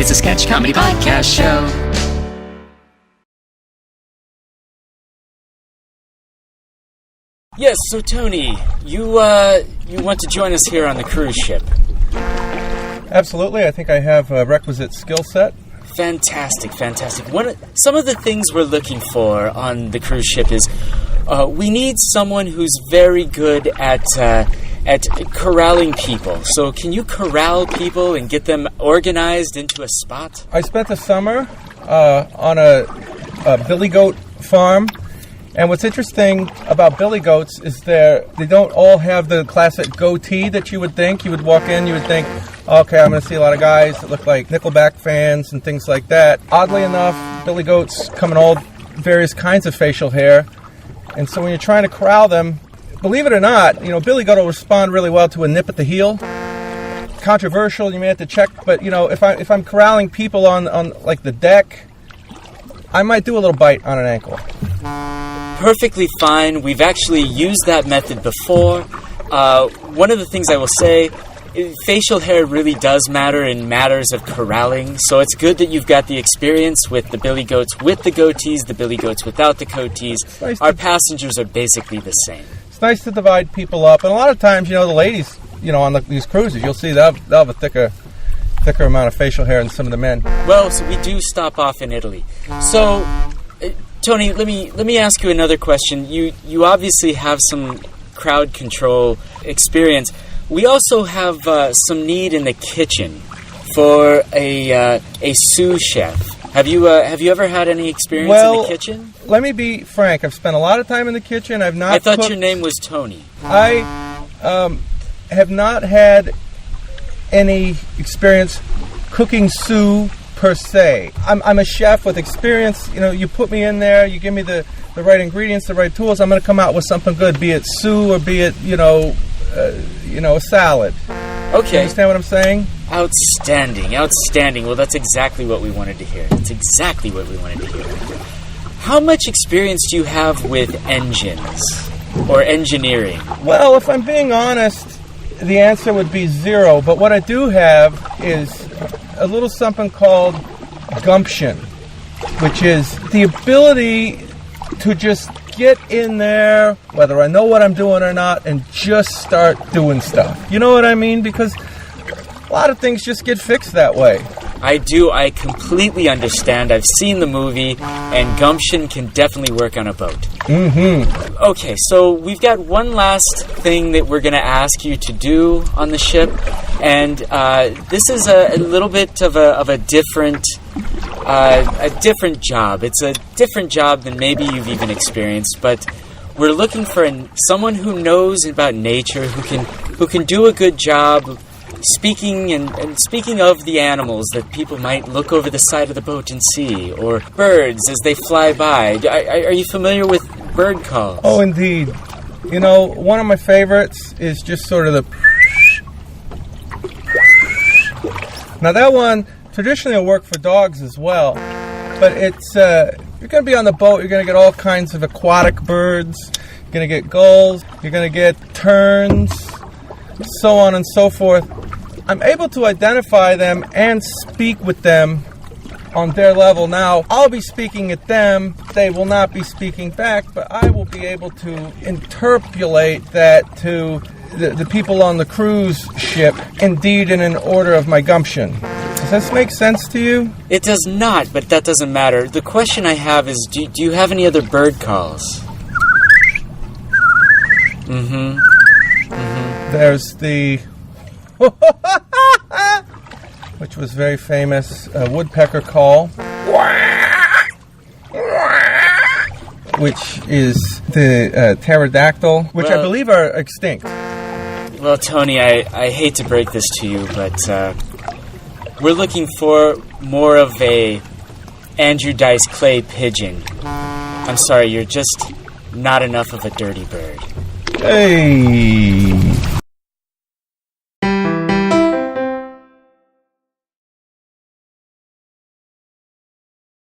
It's a sketch comedy podcast show. Yes, so Tony, you want to join us here on the cruise ship? Absolutely. I think I have a requisite skill set. Fantastic. Some of the things we're looking for on the cruise ship is we need someone who's very good at corralling people. So can you corral people and get them organized into a spot? I spent the summer on a billy goat farm. And what's interesting about billy goats is they don't all have the classic goatee that you would think. You would walk in, you would think, okay, I'm going to see a lot of guys that look like Nickelback fans and things like that. Oddly enough, billy goats come in all various kinds of facial hair. And so when you're trying to corral them, believe it or not, billy goat will respond really well to a nip at the heel. Controversial, you may have to check, but if I'm corralling people on like the deck, I might do a little bite on an ankle. Perfectly fine. We've actually used that method before. One of the things I will say, facial hair really does matter in matters of corralling, so it's good that you've got the experience with the billy goats with the goatees, the billy goats without the goatees. Our passengers are basically the same. It's nice to divide people up, and a lot of times, the ladies, on these cruises, you'll see they'll have a thicker amount of facial hair than some of the men. Well, so we do stop off in Italy. So, Tony, let me ask you another question. You obviously have some crowd control experience. We also have some need in the kitchen for a sous chef. Have you ever had any experience in the kitchen? Let me be frank. I've spent a lot of time in the kitchen. I've not. I thought cooked. Your name was Tony. I have not had any experience cooking sous per se. I'm a chef with experience. You put me in there, you give me the right ingredients, the right tools, I'm going to come out with something good, be it sous or be it, a salad. Okay. You understand what I'm saying? Outstanding. Well, that's exactly what we wanted to hear. How much experience do you have with engines or engineering? Well, if I'm being honest, the answer would be 0. But what I do have is a little something called gumption, which is the ability to just get in there, whether I know what I'm doing or not, and just start doing stuff. You know what I mean? Because a lot of things just get fixed that way. I do. I completely understand. I've seen the movie, and gumption can definitely work on a boat. Mm-hmm. Okay, so we've got one last thing that we're going to ask you to do on the ship, and this is a little bit of a different job. It's a different job than maybe you've even experienced, but we're looking for someone who knows about nature, who can do a good job speaking of the animals that people might look over the side of the boat and see, or birds as they fly by. Are you familiar with bird calls? Oh, indeed. One of my favorites is just sort of the... Now that one traditionally will work for dogs as well, but it's you're going to be on the boat, you're going to get all kinds of aquatic birds, you're going to get gulls, you're going to get terns, so on and so forth. I'm able to identify them and speak with them on their level. Now, I'll be speaking at them, they will not be speaking back, but I will be able to interpolate that to the people on the cruise ship, indeed in an order of my gumption. Does this make sense to you? It does not, but that doesn't matter. The question I have is, do you have any other bird calls? Mm-hmm. There's the... which was very famous, woodpecker call, which is the pterodactyl, which I believe are extinct. Well, Tony, I hate to break this to you, but we're looking for more of a Andrew Dice Clay pigeon. I'm sorry, you're just not enough of a dirty bird. Hey...